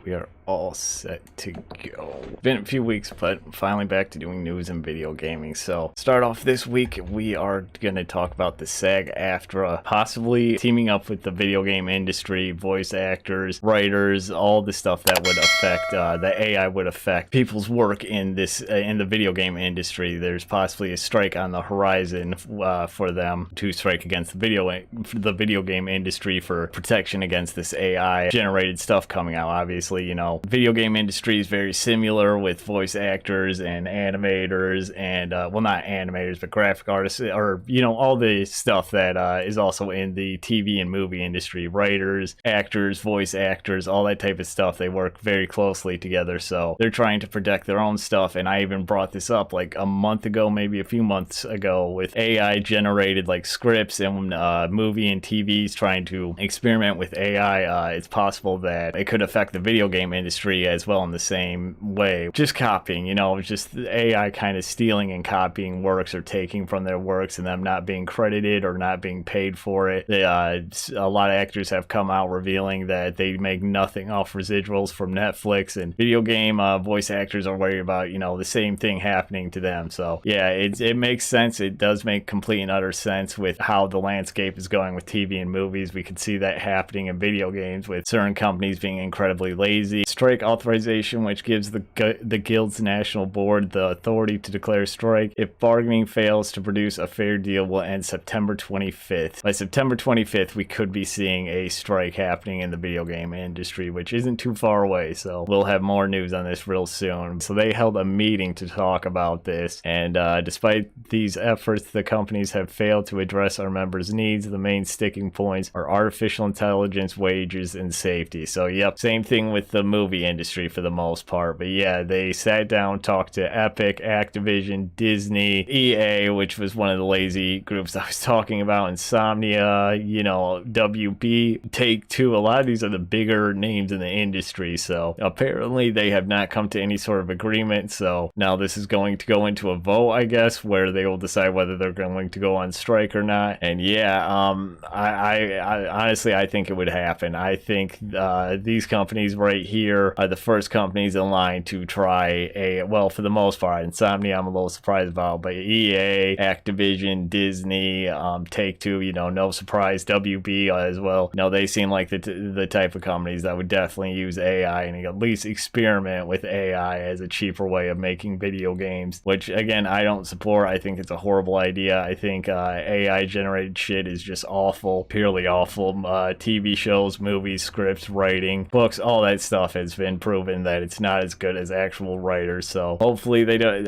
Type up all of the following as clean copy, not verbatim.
we are all set to go. Been a few weeks, but finally back to doing news and video gaming. So start off this week, we are going to talk about the SAG-AFTRA possibly teaming up with the video game industry, voice actors, writers, all the stuff that would affect, the AI would affect people's work in this, in the video game industry. There's possibly a strike on the horizon for them to strike against the video game industry for protection against this AI generated stuff coming out. Obviously, you know, video game industry is very similar with voice actors and animators and well, not animators, but graphic artists, or you know, all the stuff that is also in the TV and movie industry. Writers, actors, voice actors, all that type of stuff, they work very closely together. So they're trying to protect their own stuff. And I even brought this up like a month ago, maybe a few months ago, with AI generated like scripts and movie and TVs trying to experiment with AI. It's possible that it could affect the video game industry as well in the same way. Just copying, you know, just AI kind of stealing and copying works or taking from their works and them not being credited or not being paid for it. A lot of actors have come out revealing that they make nothing off residuals from Netflix, and video game voice actors are worried about, you know, the same thing happening to them. So yeah, it makes sense. It does make complete and utter sense with how the landscape is going with TV and movies. We can see that happening in video games with certain companies being incredibly lazy. Strike authorization, which gives the guild's national board the authority to declare strike if bargaining fails to produce a fair deal, will end September 25th. By September 25th, we could be seeing a strike happening in the video game industry, which isn't too far away. So we'll have more news on this real soon. So they held a meeting to talk about this, and despite these efforts, the companies have failed to address our members' needs. The main sticking points are artificial intelligence, wages, and safety. So yep, same thing with the movie industry for the most part. But yeah, they sat down, talked to Epic, Activision, Disney, EA, which was one of the lazy groups I was talking about, Insomnia, you know, WB, Take-Two. A lot of these are the bigger names in the industry. So apparently they have not come to any sort of agreement. So now this is going to go into a vote, I guess, where they will decide whether they're going to go on strike or not. And yeah, I honestly, I think it would happen. I think these companies right here are the first companies in line to try well, for the most part. Insomnia, I'm a little surprised about, but EA, Activision, Disney, Take-Two, you know, no surprise, WB as well. You know, they seem like the type of companies that would definitely use AI and at least experiment with AI as a cheaper way of making video games, which again, I don't support. I think it's a horrible idea. I think AI generated shit is just awful, purely awful. TV shows, movies, scripts, writing, books, all that stuff has been proven that it's not as good as actual writers. So hopefully they don't,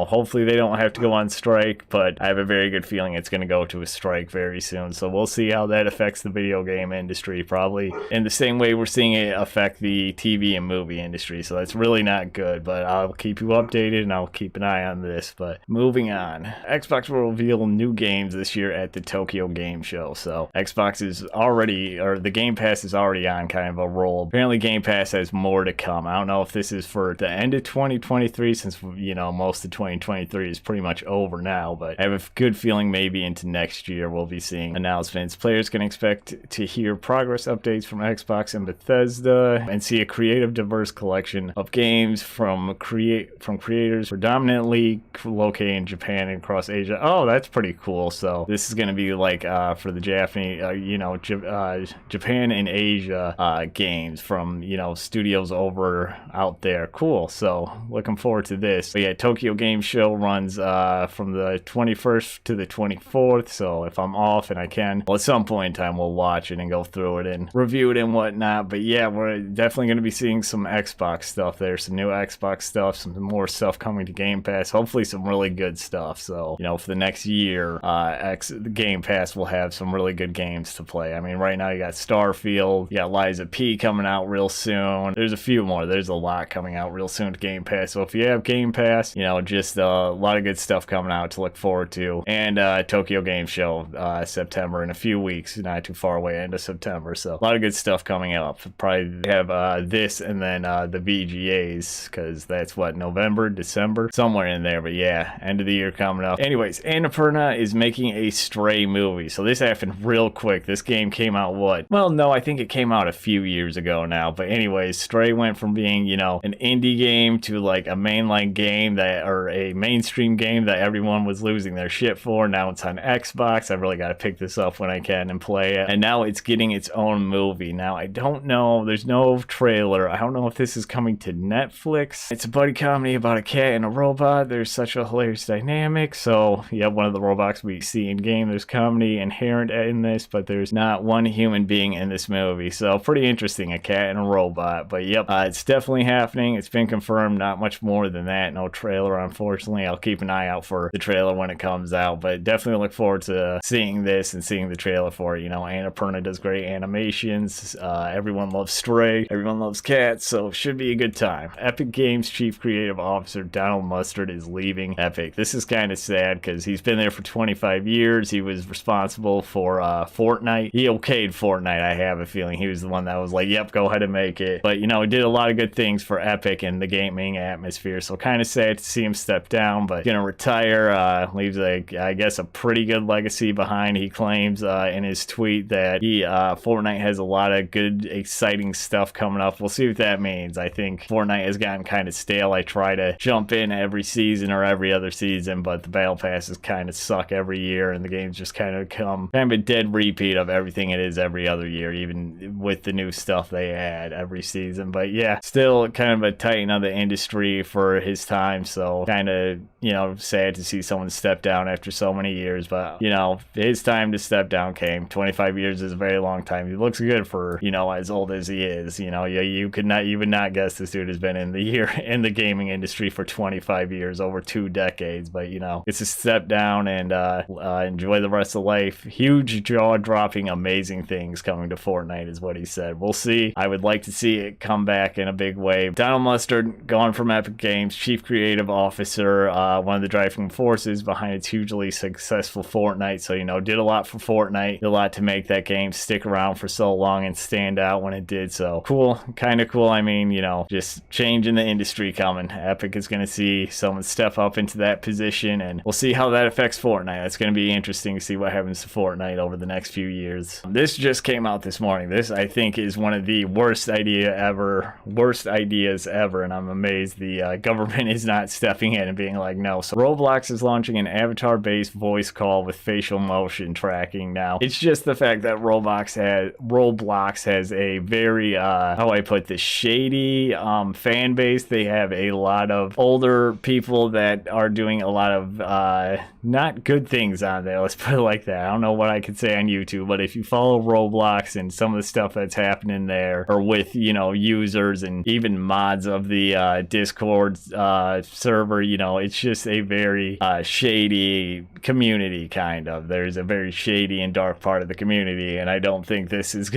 hopefully they don't have to go on strike, but I have a very good feeling it's going to go to a strike very soon. So we'll see how that affects the video game industry, probably in the same way we're seeing it affect the TV and movie industry. So that's really not good, but I'll keep you updated and I'll keep an eye on this. But moving on, Xbox will reveal new games this year at the Tokyo Game Show. So Xbox is already, or the Game Pass is already on kind of a roll. Apparently Game Pass has more to come. I don't know if this is for the end of 2023, since, you know, most of 2023 is pretty much over now, but I have a good feeling maybe into next year we'll be seeing announcements. Players can expect to hear progress updates from Xbox and Bethesda and see a creative, diverse collection of games from creators predominantly located in Japan and across Asia. Oh, that's pretty cool. So this is going to be like for the Japanese, Japan and Asia games from, you know, studios over out there. Cool. So looking forward to this. But yeah, Tokyo Game Show runs from the 21st to the 24th. So if I'm off and I can, well, at some point in time we'll watch it and go through it and review it and whatnot. But yeah, we're definitely going to be seeing some Xbox stuff there, some new Xbox stuff, some more stuff coming to Game Pass, hopefully some really good stuff. So, you know, for the next year, the Game Pass will have some really good games to play. I mean, right now you got Starfield, you got Liza P coming out real soon. There's a few more. There's a lot coming out real soon to Game Pass. So if you have Game Pass, you know, just a lot of good stuff coming out to look forward to. And Tokyo Game Show, September, in a few weeks, not too far away, end of September. So a lot of good stuff coming up. Probably have this and then the VGAs, because that's what, November, December, somewhere in there. But yeah, end of the year coming up. Anyways, Annapurna is making a Stray movie. So this happened real quick. This game came out what? Well, no, I think it came out a few years ago now. now. But anyways, Stray went from being, you know, an indie game to like a mainline game that, or a mainstream game that everyone was losing their shit for. Now it's on Xbox. I really got to pick this up when I can and play it. And now it's getting its own movie. Now I don't know, there's no trailer. I don't know if this is coming to Netflix. It's a buddy comedy about a cat and a robot. There's such a hilarious dynamic. So you have one of the robots we see in game. There's comedy inherent in this, but there's not one human being in this movie. So pretty interesting, a cat and a robot. But yep, it's definitely happening. It's been confirmed. Not much more than that. No trailer, unfortunately. I'll keep an eye out for the trailer when it comes out, but definitely look forward to seeing this and seeing the trailer for it. You know, Annapurna does great animations. Everyone loves Stray. Everyone loves cats, so it should be a good time. Epic Games Chief Creative Officer Donald Mustard is leaving Epic. This is kind of sad because he's been there for 25 years. He was responsible for Fortnite. He okayed Fortnite, I have a feeling. He was the one that was like, yep, go ahead and make it. But, you know, he did a lot of good things for Epic and the gaming atmosphere, so kind of sad to see him step down, but gonna retire. Leaves, I guess, a pretty good legacy behind. He claims in his tweet that Fortnite has a lot of good, exciting stuff coming up. We'll see what that means. I think Fortnite has gotten kind of stale. I try to jump in every season or every other season, but the battle passes kind of suck every year, and the game's just kind of come kind of a dead repeat of everything it is every other year, even with the new stuff they add every season. But yeah, still kind of a titan of the industry for his time, so kind of, you know, sad to see someone step down after so many years. But, you know, his time to step down came. 25 years is a very long time. He looks good for, you know, as old as he is. You know, you would not guess this dude has been in the gaming industry for 25 years, over 2 decades. But, you know, it's a step down, and enjoy the rest of life. Huge jaw-dropping, amazing things coming to Fortnite is what he said. We'll see. I would like to see it come back in a big way. Donald Mustard, gone from Epic Games, Chief Creative Officer, one of the driving forces behind its hugely successful Fortnite. So, you know, did a lot for Fortnite, did a lot to make that game stick around for so long and stand out when it did. So cool, kind of cool. I mean, you know, just change in the industry coming. Epic is going to see someone step up into that position, and we'll see how that affects Fortnite. It's going to be interesting to see what happens to Fortnite over the next few years. This just came out this morning. This, I think, is one of the worst ideas ever, and I'm amazed the government is not stepping in and being like, no. So Roblox is launching an avatar-based voice call with facial motion tracking now. It's just the fact that Roblox has a very, how do I put this, shady fan base. They have a lot of older people that are doing a lot of not good things on there. Let's put it like that. I don't know what I could say on YouTube, but if you follow Roblox and some of the stuff that's happening there, or with, you know, users and even mods of the Discord server, you know, it's just a very shady community, kind of. There's a very shady and dark part of the community, and I don't think this is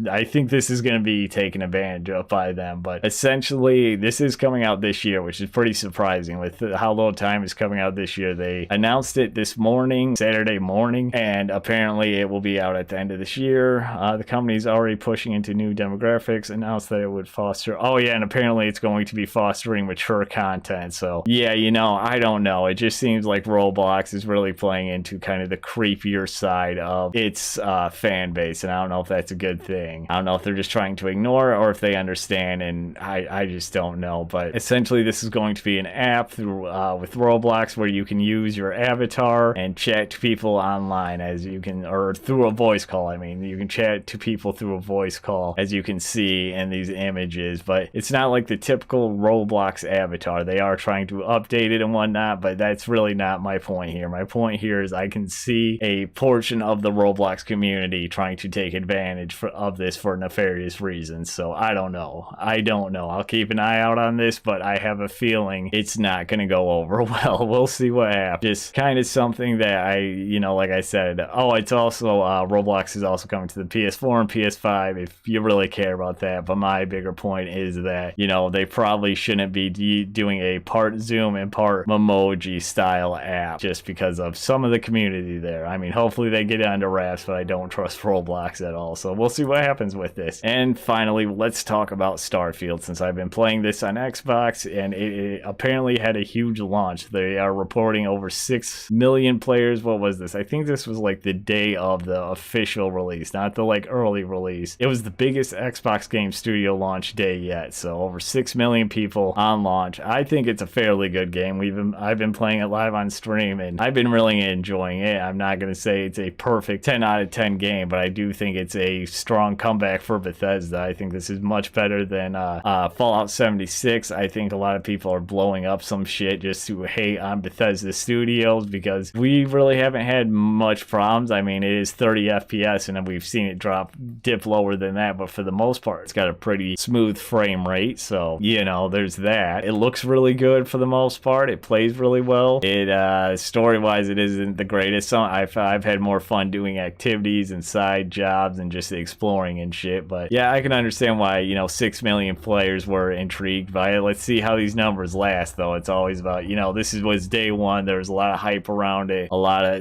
I think this is going to be taken advantage of by them. But essentially, this is coming out this year, which is pretty surprising with how little time is coming out this year. They announced it this morning, Saturday morning, and apparently it will be out at the end of this year. The company's already pushing into new demographics, announced that it would foster, oh yeah, and apparently it's going to be fostering mature content. So yeah, you know, I don't know. It just seems like Roblox is really playing into kind of the creepier side of its fan base, and I don't know if that's a good thing. I don't know if they're just trying to ignore it or if they understand, and I just don't know. But essentially, this is going to be an app through with Roblox where you can use your avatar and chat to people online, as you can, or through a voice call. I mean, you can chat to people through a voice call, as you can see in these images. But it's not like the typical Roblox avatar. They are trying to update it and whatnot, but that's really not my point here. My point here is I can see a portion of the Roblox community trying to take advantage of this for nefarious reasons. So I don't know. I'll keep an eye out on this, but I have a feeling it's not going to go over well. We'll see what happens. Just kind of something that you know, like I said, oh, it's also, Roblox is also coming to the PS4 and PS5 if you really care about that. But my bigger point is that, you know, they probably shouldn't be doing a part Zoom and part Memoji style app just because of some of the community there. I mean, hopefully they get it under wraps, but I don't trust Roblox at all. So we'll see what happens with this. And finally, let's talk about Starfield, since I've been playing this on Xbox, and it apparently had a huge launch. They are reporting over 6 million players. What was this? I think this was like the day of the official release, not the like early release. It was the biggest Xbox Xbox Game Studio launch day yet. So over 6 million people on launch. I think it's a fairly good game. I've been playing it live on stream, and I've been really enjoying it. I'm not going to say it's a perfect 10 out of 10 game, but I do think it's a strong comeback for Bethesda. I think this is much better than Fallout 76. I think a lot of people are blowing up some shit just to hate on Bethesda Studios because we really haven't had much problems. I mean, it is 30 FPS, and then we've seen it dip lower than that, but for the most part, it's got a pretty smooth frame rate. So, you know, there's that. It looks really good for the most part. It plays really well. It story-wise, it isn't the greatest. So I've had more fun doing activities and side jobs and just exploring and shit. But yeah, I can understand why, you know, 6 million players were intrigued by it. Let's see how these numbers last, though. It's always about, you know, this was day one. There was a lot of hype around it,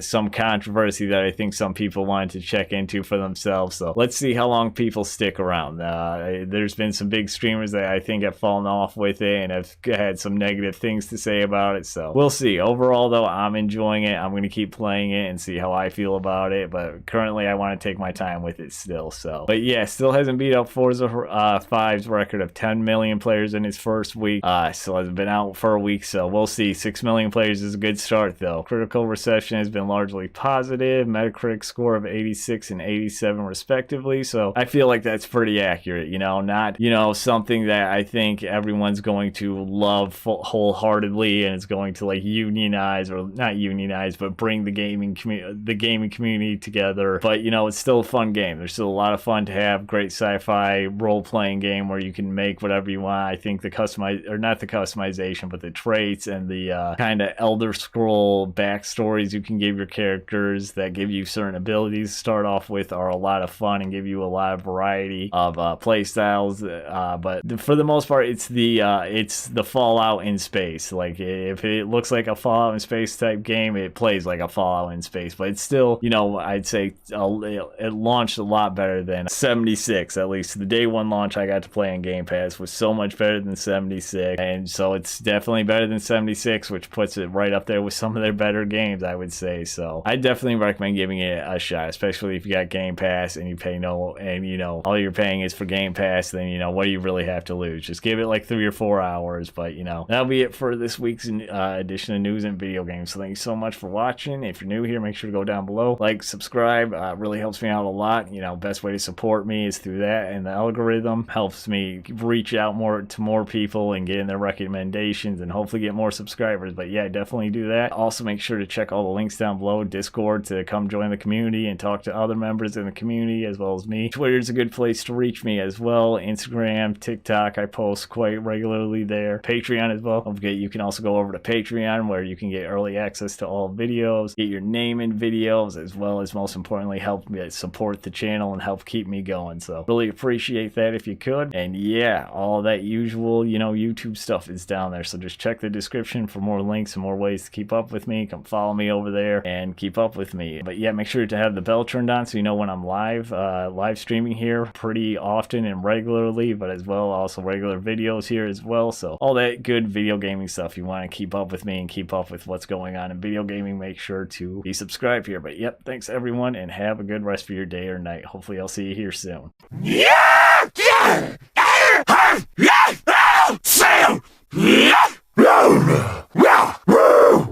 some controversy that I think some people wanted to check into for themselves. So let's see how long people stick around. There's been some big streamers that I think have fallen off with it and have had some negative things to say about it. So we'll see. Overall, though, I'm enjoying it. I'm going to keep playing it and see how I feel about it. But currently, I want to take my time with it still. So, but yeah, still hasn't beat up Forza 5's record of 10 million players in its first week. Still hasn't been out for a week. So we'll see. 6 million players is a good start, though. Critical reception has been largely positive. Metacritic score of 86 and 87 respectively. So I feel like that's pretty accurate. You know, not, you know, something that I think everyone's going to love wholeheartedly and it's going to like unionize, or not unionize, but bring the gaming community together. But you know, it's still a fun game. There's still a lot of fun to have. Great sci-fi role-playing game where you can make whatever you want. I think the customization, but the traits and the kind of Elder Scroll backstories you can give your characters that give you certain abilities to start off with are a lot of fun and give you a lot of variety of play styles. But for the most part, it's the Fallout in space. Like, if it looks like a Fallout in space type game, it plays like a Fallout in space. But it's still, you know, I'd say it launched a lot better than 76. At least the day one launch I got to play on Game Pass was so much better than 76, and so it's definitely better than 76, which puts it right up there with some of their better games, I would say. So I definitely recommend giving it a shot, especially if you got Game Pass and you pay you know, all you're paying is for Game Pass. Then, you know, what do you really have to lose? Just give it like 3 or 4 hours. But you know, that'll be it for this week's edition of news and video games. So thank you so much for watching. If you're new here, make sure to go down below, like, subscribe. Really helps me out a lot. You know, best way to support me is through that, and the algorithm helps me reach out to more people and get in their recommendations and hopefully get more subscribers. But yeah, definitely do that. Also, make sure to check all the links down below. Discord to come join the community and talk to other members in the community as well as me. Twitter is a good place to reach me as well. Instagram, TikTok, I post quite regularly there. Patreon as well. Don't forget, you can also go over to Patreon where you can get early access to all videos, get your name in videos, as well as, most importantly, help me support the channel and help keep me going. So really appreciate that if you could. And yeah, all that usual, you know, YouTube stuff is down there. So just check the description for more links and more ways to keep up with me. Come follow me over there and keep up with me. But yeah, make sure to have the bell turned on so you know when I'm live streaming here pretty often and regularly, but as well also regular videos here as well. So all that good video gaming stuff, you want to keep up with me and keep up with what's going on in video gaming, make sure to be subscribed here. But yep, thanks everyone, and have a good rest of your day or night. Hopefully I'll see you here soon. Yeah!